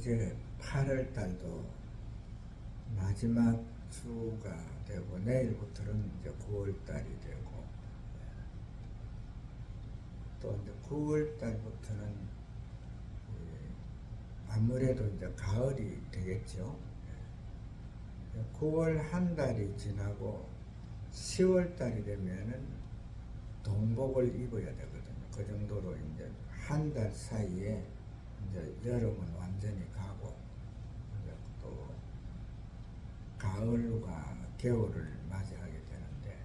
이제 8월 달도 마지막 주가 되고 내일부터는 이제 9월 달이 되고 또 이제 9월 달부터는 아무래도 이제 가을이 되겠죠. 9월 한 달이 지나고 10월 달이 되면은 동복을 입어야 되거든요. 그 정도로 이제 한 달 사이에 이제 여름은 완전히 가고 이제 또 가을과 겨울을 맞이하게 되는데,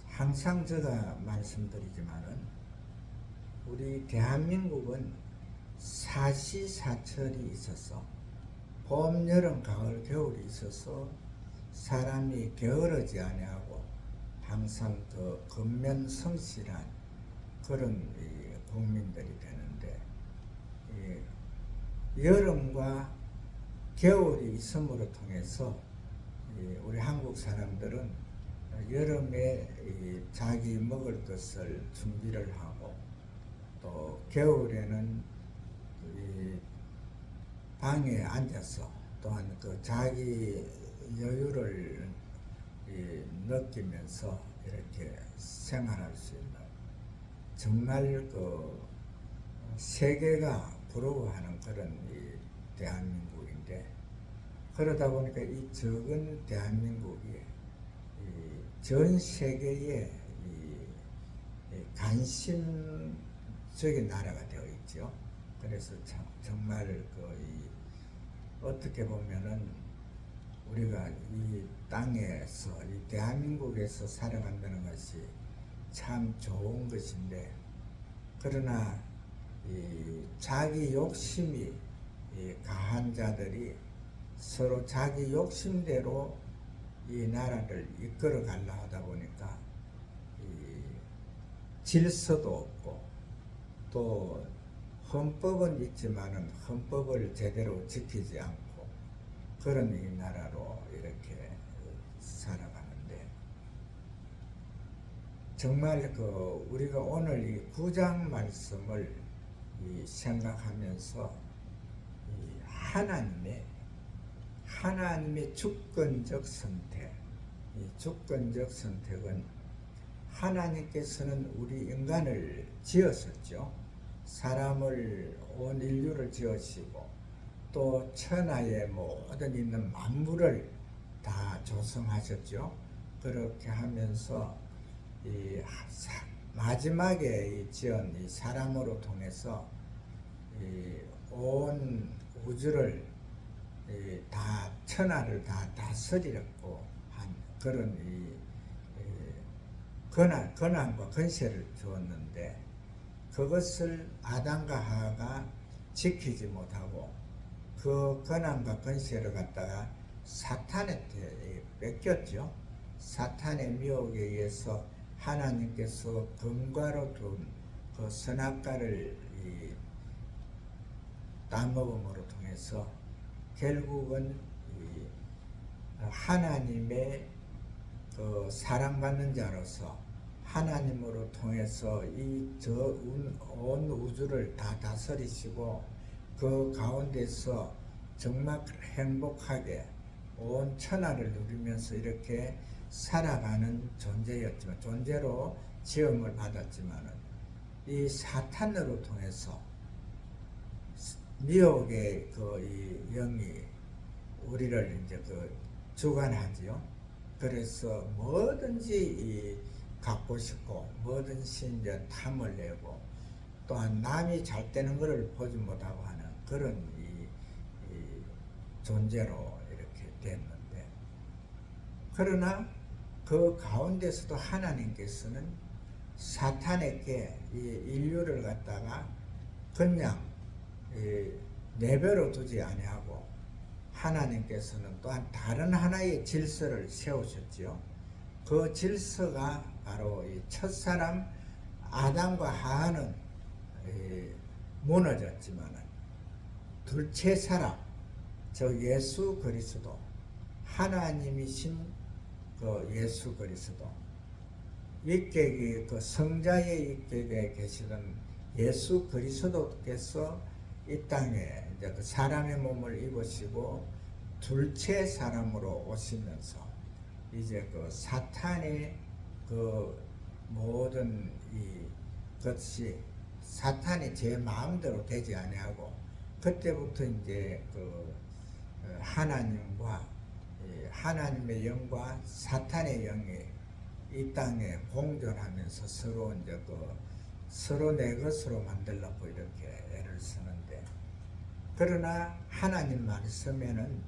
항상 제가 말씀드리지만은 우리 대한민국은 사시사철이 있어서 봄, 여름, 가을, 겨울이 있어서 사람이 게으르지 아니하고 항상 더 근면성실한 그런 국민들이 되는데, 여름과 겨울이 있음으로 통해서 우리 한국 사람들은 여름에 자기 먹을 것을 준비를 하고, 또 겨울에는 방에 앉아서 또한 그 자기 여유를 느끼면서 이렇게 생활할 수 있는, 정말 그 세계가 부러워하는 그런 대한민국인데, 그러다 보니까 이 적은 대한민국이 전 세계에 관심적인 나라가 되어 있죠. 그래서 참 정말 어떻게 보면은 우리가 이 땅에서, 이 대한민국에서 살아간다는 것이 참 좋은 것인데, 그러나 자기 욕심이 가한 자들이 서로 자기 욕심대로 이 나라를 이끌어 가려 하다 보니까 질서도 없고, 또 헌법은 있지만은 헌법을 제대로 지키지 않고 그런 이 나라로 이렇게 살아가는데, 정말 우리가 오늘 이 9장 말씀을 생각하면서 하나님의 주권적 선택, 이 주권적 선택은 하나님께서는 우리 인간을 지었었죠. 사람을, 온 인류를 지으시고 또 천하에 모든 있는 만물을 다 조성하셨죠. 그렇게 하면서 마지막에 지은 이 사람으로 통해서 온 우주를 다, 천하를 다 다스리려고 한 그런 권한과 권세를 주었는데, 그것을 아담과 하와가 지키지 못하고 그 권한과 권세를 갖다가 사탄한테 뺏겼죠. 사탄의 미혹에 의해서 하나님께서 금과로 둔 그 선악과를 따먹음으로 통해서 결국은 하나님의 그 사랑받는 자로서 하나님으로 통해서 온 우주를 다 다스리시고 그 가운데서 정말 행복하게 온 천하를 누리면서 이렇게 살아가는 존재로 지음을 받았지만은, 이 사탄으로 통해서 미혹의 이 영이 우리를 이제 주관하지요. 그래서 뭐든지 갖고 싶고 뭐든지 이제 탐을 내고, 또한 남이 잘 되는 것을 보지 못하고 하는 그런 존재로 이렇게 됐는데, 그러나 그 가운데서도 하나님께서는 사탄에게 이 인류를 갖다가 그냥 내버려 두지 아니하고, 하나님께서는 또한 다른 하나의 질서를 세우셨지요. 그 질서가 바로 이 첫사람 아담과 하와는 무너졌지만은, 둘째 사람 저 예수 그리스도, 하나님이신 그 예수 그리스도, 윗객이 그 성자의 윗객에 계시던 예수 그리스도께서 이 이 땅에 이제 그 사람의 몸을 입으시고 둘째 사람으로 오시면서 이제 그 사탄의 그 모든 이 것이 사탄이 제 마음대로 되지 아니하고 그때부터 이제 그 하나님과 하나님의 영과 사탄의 영이 이 땅에 공존하면서 서로 이제 그 서로 내 것으로 만들려고 이렇게 애를 쓰는데, 그러나 하나님 말씀에는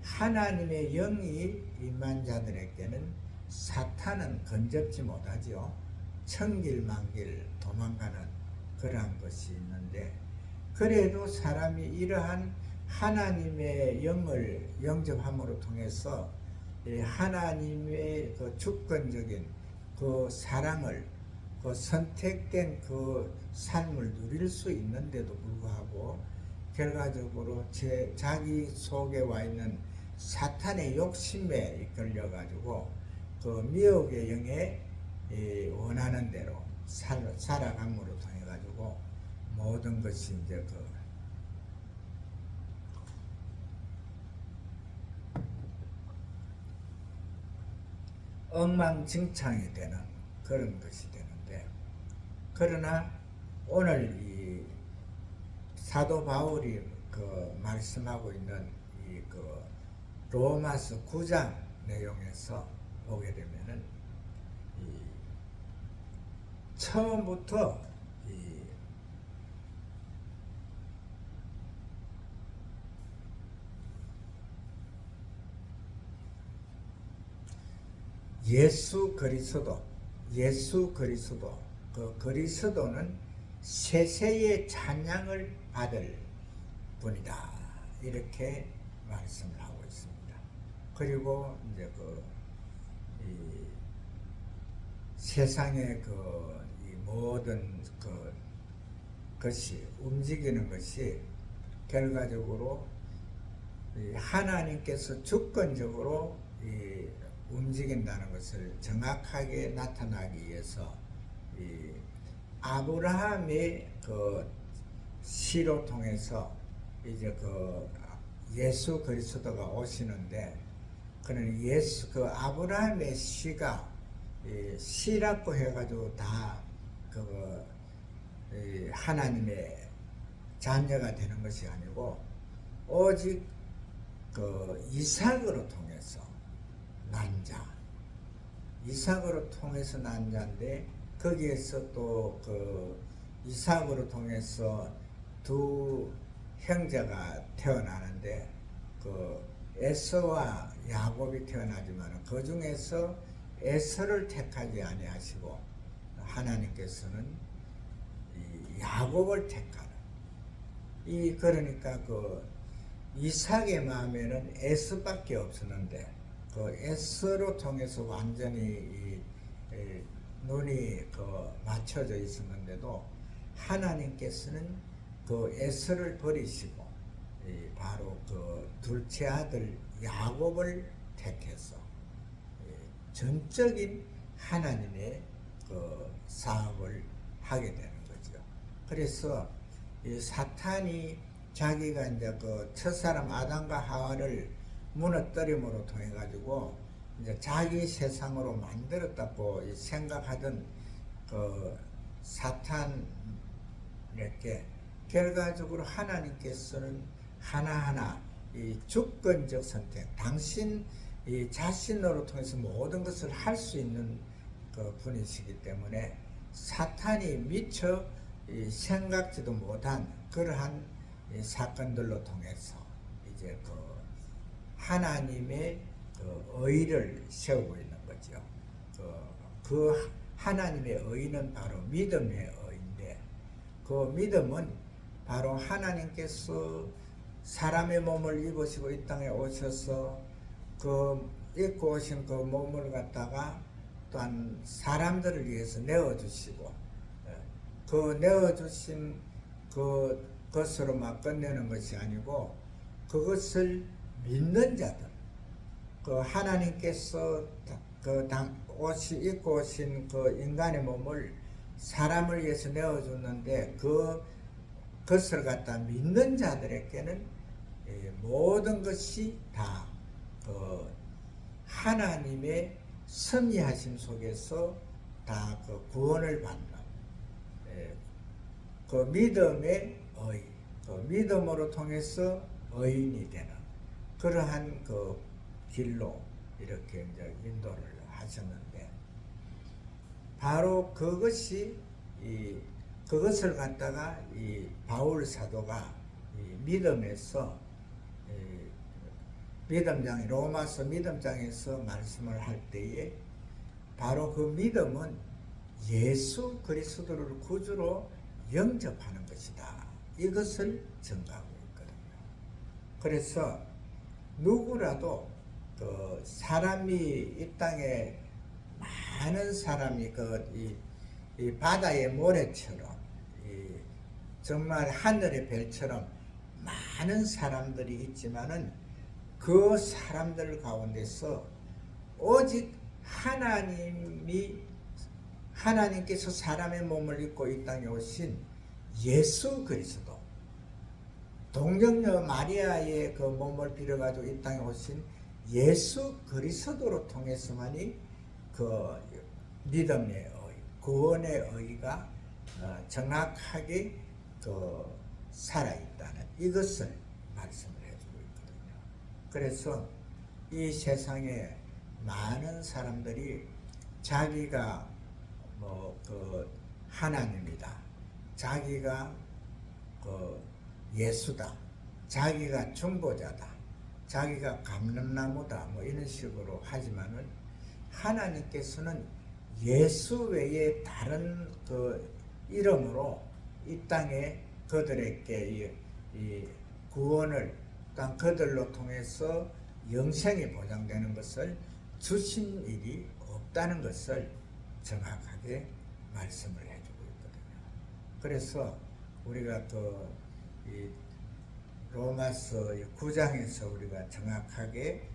하나님의 영이 임한 자들에게는 사탄은 건접지 못하지요. 천길만길 도망가는 그러한 것이 있는데, 그래도 사람이 이러한 하나님의 영을 영접함으로 통해서 하나님의 그 주권적인 그 사랑을, 그 선택된 그 삶을 누릴 수 있는데도 불구하고 결과적으로 자기 속에 와 있는 사탄의 욕심에 이끌려 가지고 그 미혹의 영에 원하는 대로 살아감으로 통해 가지고 모든 것이 이제 그 엉망진창이 되는 그런 것이 되는데, 그러나 오늘 이 사도 바울이 그 말씀하고 있는 이 그 로마서 9장 내용에서 보게 되면은 이 처음부터 이 예수 그리스도 그 그리스도는 세세의 찬양을 받을 분이다, 이렇게 말씀을 하고 있습니다. 그리고 이제 이 세상의 이 모든 것이 움직이는 것이 결과적으로 하나님께서 주권적으로 움직인다는 것을 정확하게 나타나기 위해서 아브라함의 그 시로 통해서 이제 예수 그리스도가 오시는데, 그는 그 아브라함의 시가 시라고 해가지고 다 하나님의 자녀가 되는 것이 아니고 오직 이삭으로 통해서 난 자, 이삭으로 통해서 난 자인데, 거기에서 또 이삭으로 통해서 두 형제가 태어나는데 에서와 야곱이 태어나지만 그 중에서 에서를 택하지 아니하시고 하나님께서는 야곱을 택하는, 그러니까 이삭의 마음에는 에서밖에 없었는데 에서로 통해서 완전히 눈이 맞춰져 있었는데도 하나님께서는 에서를 버리시고 바로 둘째 아들 야곱을 택해서 전적인 하나님의 사업을 하게 되는 거죠. 그래서 사탄이 자기가 이제 첫사람 아담과 하와를 무너뜨림으로 통해 가지고 이제 자기 세상으로 만들었다고 생각하던 사탄에게 결과적으로 하나님께서는 하나하나 이 주권적 선택, 당신 자신으로 통해서 모든 것을 할 수 있는 분이시기 때문에 사탄이 미처 생각지도 못한 그러한 사건들로 통해서 이제 하나님의 의를 세우고 있는 거죠. 하나님의 의는 바로 믿음의 의인데, 그 믿음은 바로 하나님께서 사람의 몸을 입으시고 이 땅에 오셔서 입고 오신 그 몸을 갖다가 또한 사람들을 위해서 내어주시고, 내어주신 그것으로만 끝내는 것이 아니고 그것을 믿는 자들, 하나님께서 입고 오신 인간의 몸을 사람을 위해서 내어줬는데 그 그것을 갖다 믿는 자들에게는 모든 것이 다 하나님의 섭리하심 속에서 다 그 구원을 받는 그 믿음의 의, 그 믿음으로 통해서 의인이 되는 그러한 그 길로 이렇게 이제 인도를 하셨는데, 바로 그것이 그것을 갖다가 이 바울 사도가 이 믿음에서 믿음장 로마서 믿음장에서 말씀을 할 때에 바로 그 믿음은 예수 그리스도를 구주로 영접하는 것이다, 이것을 증가하고 있거든요. 그래서 누구라도 그 사람이 이 땅에 많은 사람이 이 바다의 모래처럼 정말 하늘의 별처럼 많은 사람들이 있지만은 그 사람들 가운데서 오직 하나님께서 사람의 몸을 입고 이 땅에 오신 예수 그리스도, 동정녀 마리아의 그 몸을 빌어가지고 이 땅에 오신 예수 그리스도로 통해서만이 그 믿음의 의, 구원의 의가 정확하게 그 살아있다는 이것을 말씀을 해주고 있거든요. 그래서 이 세상에 많은 사람들이 자기가 그 하나님이다, 자기가 그 예수다, 자기가 중보자다, 자기가 감람나무다, 이런 식으로 하지만은 하나님께서는 예수 외에 다른 그 이름으로 이 땅에 그들에게 이 구원을 또 그들로 통해서 영생이 보장되는 것을 주신 일이 없다는 것을 정확하게 말씀을 해주고 있거든요. 그래서 우리가 이 로마서 9장에서 우리가 정확하게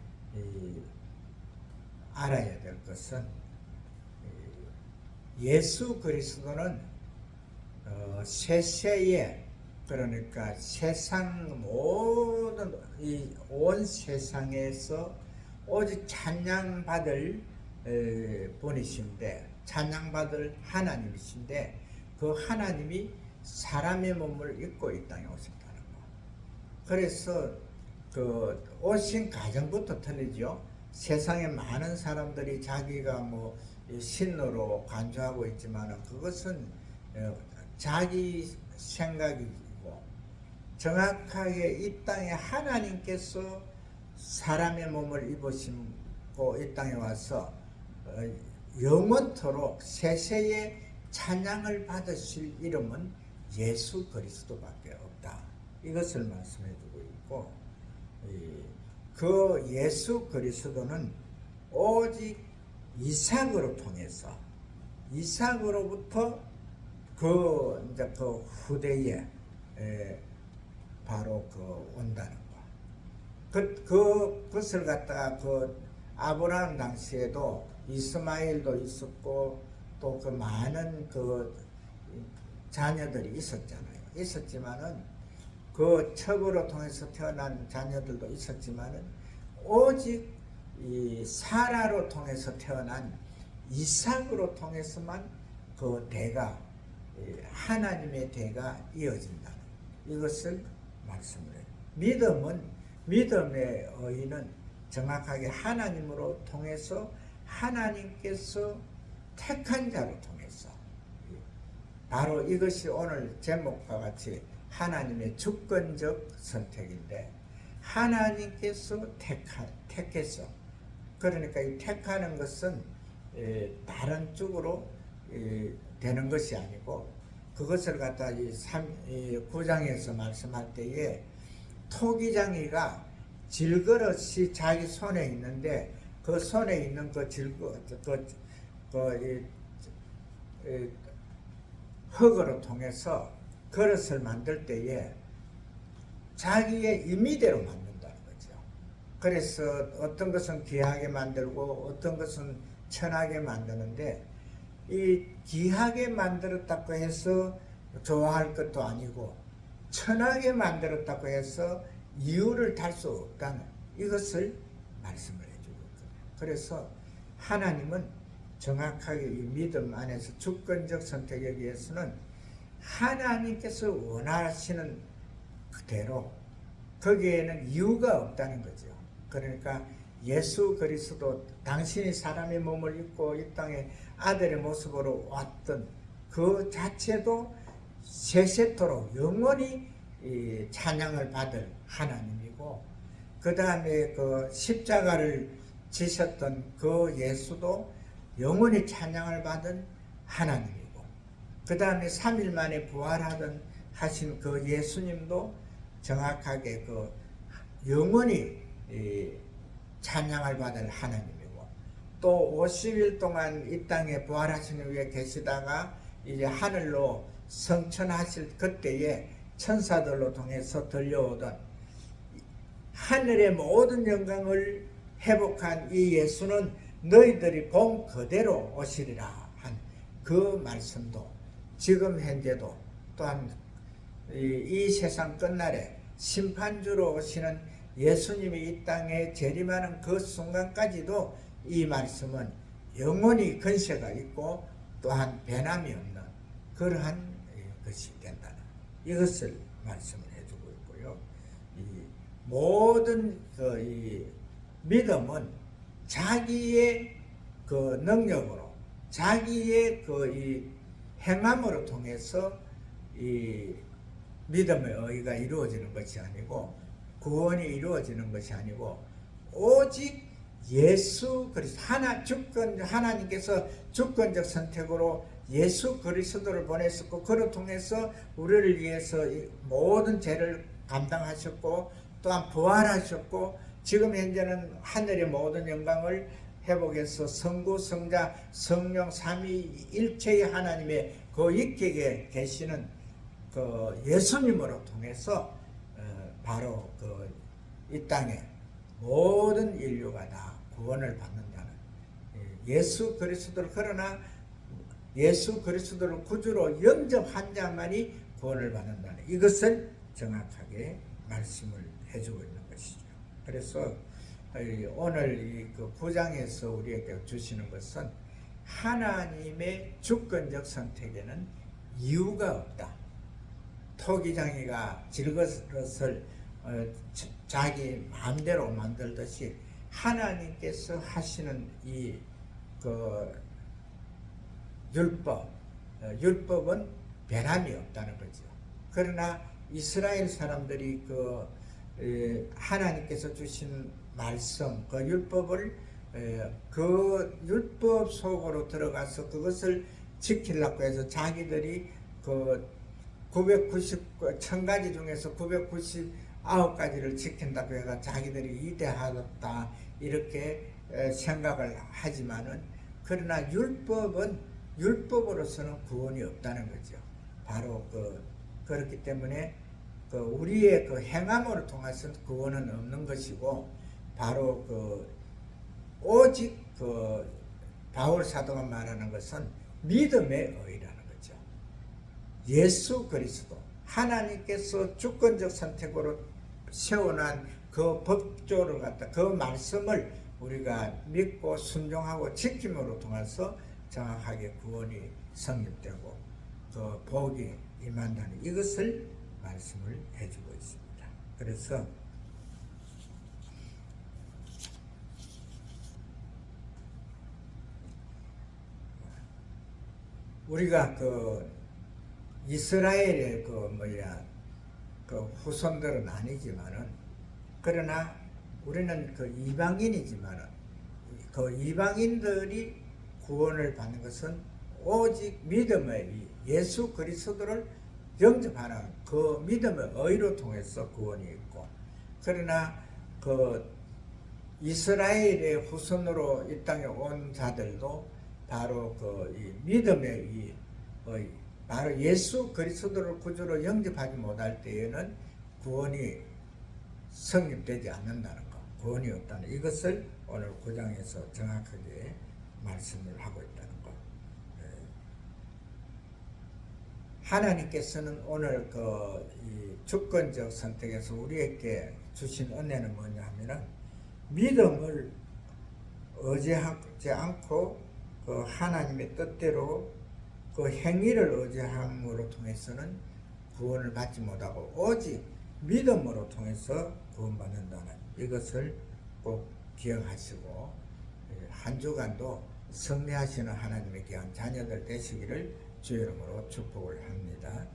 알아야 될 것은 예수 그리스도는 세세에, 그러니까 세상 모든 온 세상에서 오직 찬양받을 분이신데, 찬양받을 하나님이신데, 그 하나님이 사람의 몸을 입고 이 땅에 오셨다는 거. 그래서 그 오신 가정부터 틀리죠. 세상에 많은 사람들이 자기가 신으로 간주하고 있지만 그것은 자기 생각이고, 정확하게 이 땅에 하나님께서 사람의 몸을 입으시고 이 땅에 와서 영원토록 세세의 찬양을 받으실 이름은 예수 그리스도밖에 없다, 이것을 말씀해 주고 있고, 그 예수 그리스도는 오직 이삭으로 통해서, 이삭으로부터 이제 그 후대에 바로 온다는 거. 그것을 갖다가 아브라함 당시에도 이스마엘도 있었고 또 그 많은 자녀들이 있었지만은 그 첩으로 통해서 태어난 자녀들도 있었지만은 오직 이 사라로 통해서 태어난 이삭으로 통해서만 그 대가, 하나님의 대가 이어진다는 이것을 말씀을 해요. 믿음의 의는 정확하게 하나님으로 통해서, 하나님께서 택한 자로 통해서, 바로 이것이 오늘 제목과 같이 하나님의 주권적 선택인데, 하나님께서 택해서, 그러니까 이 택하는 것은 다른 쪽으로 되는 것이 아니고, 그것을 갖다 이 9장에서 말씀할 때에 토기장이가 질그릇이 자기 손에 있는데 그 손에 있는 흙으로 통해서 그릇을 만들 때에 자기의 임의대로 만든다는 거죠. 그래서 어떤 것은 귀하게 만들고 어떤 것은 천하게 만드는데, 이 귀하게 만들었다고 해서 좋아할 것도 아니고 천하게 만들었다고 해서 이유를 달 수 없다는 이것을 말씀을 해주고 있거든요. 그래서 하나님은 정확하게 이 믿음 안에서 주권적 선택에 위해서는 하나님께서 원하시는 그대로 거기에는 이유가 없다는 거죠. 그러니까 예수 그리스도 당신이 사람의 몸을 입고 이 땅에 아들의 모습으로 왔던 그 자체도 세세토록 영원히 찬양을 받을 하나님이고, 그 다음에 그 십자가를 지셨던 그 예수도 영원히 찬양을 받은 하나님이고, 그 다음에 3일 만에 부활하던 하신 그 예수님도 정확하게 그 영원히 찬양을 받을 하나님이고, 또 50일 동안 이 땅에 부활하신 후에 계시다가 이제 하늘로 성천하실 그때에 천사들로 통해서 들려오던 하늘의 모든 영광을 회복한 이 예수는 너희들이 본 그대로 오시리라 한 그 말씀도 지금 현재도 또한 이 세상 끝날에 심판주로 오시는 예수님이 이 땅에 재림하는 그 순간까지도 이 말씀은 영원히 근세가 있고 또한 변함이 없는 그러한 것이 된다는 이것을 말씀을 해주고 있고요. 이 모든 이 믿음은 자기의 그 능력으로, 자기의 이 행함으로 통해서 이 믿음의 의가 이루어지는 것이 아니고, 구원이 이루어지는 것이 아니고, 오직 예수 그리스도 하나님께서 주권적 선택으로 예수 그리스도를 보냈었고, 그를 통해서 우리를 위해서 모든 죄를 감당하셨고 또한 부활하셨고, 지금 현재는 하늘의 모든 영광을 회복해서 성부 성자 성령 삼위일체의 하나님의 그 있게 계시는 그 예수님으로 통해서 바로 그 이 땅에 모든 인류가 다 구원을 받는다는 예수 그리스도를, 그러나 예수 그리스도를 구주로 영접한 자만이 구원을 받는다는 이것을 정확하게 말씀을 해주고 있는 것이죠. 그래서 오늘 이 그 9장에서 우리에게 주시는 것은 하나님의 주권적 선택에는 이유가 없다. 토기장이가 질것을 자기 마음대로 만들듯이 하나님께서 하시는 이 그 율법은 변함이 없다는 거죠. 그러나 이스라엘 사람들이 그 하나님께서 주신 말씀, 그 율법을 그 율법 속으로 들어가서 그것을 지키려고 해서 자기들이 그 1000가지 중에서 999가지를 지킨다고 해서 자기들이 위대하다 이렇게 생각을 하지만은, 그러나 율법으로서는 구원이 없다는 거죠. 바로 그렇기 때문에 우리의 그 행함으로 통해서는 구원은 없는 것이고, 바로 오직 바울 사도가 말하는 것은 믿음의 의라는 거죠. 예수 그리스도 하나님께서 주권적 선택으로 세워난 그 법조를 갖다 그 말씀을 우리가 믿고 순종하고 지킴으로 통해서 정확하게 구원이 성립되고 그 복이 임한다는 이것을 말씀을 해주고 있습니다. 그래서 우리가 이스라엘의 그 후손들은 아니지만은, 그러나 우리는 이방인이지만은 그 이방인들이 구원을 받는 것은 오직 믿음의 예수 그리스도를 영접하는 그 믿음의 의로 통해서 구원이 있고, 그러나 이스라엘의 후손으로 이 땅에 온 자들도 바로 이 믿음의 바로 예수 그리스도를 구주로 영접하지 못할 때에는 구원이 성립되지 않는다는 것, 구원이 없다는 이것을 오늘 9장에서 정확하게 말씀을 하고 있다는 것. 하나님께서는 오늘 이 주권적 선택에서 우리에게 주신 은혜는 뭐냐 하면은 믿음을 의지하지 않고 그 하나님의 뜻대로 그 행위를 의지함으로 통해서는 구원을 받지 못하고 오직 믿음으로 통해서 구원받는다는 이것을 꼭 기억하시고 한 주간도 승리하시는 하나님의 귀한 자녀들 되시기를 주의 이름으로 축복을 합니다.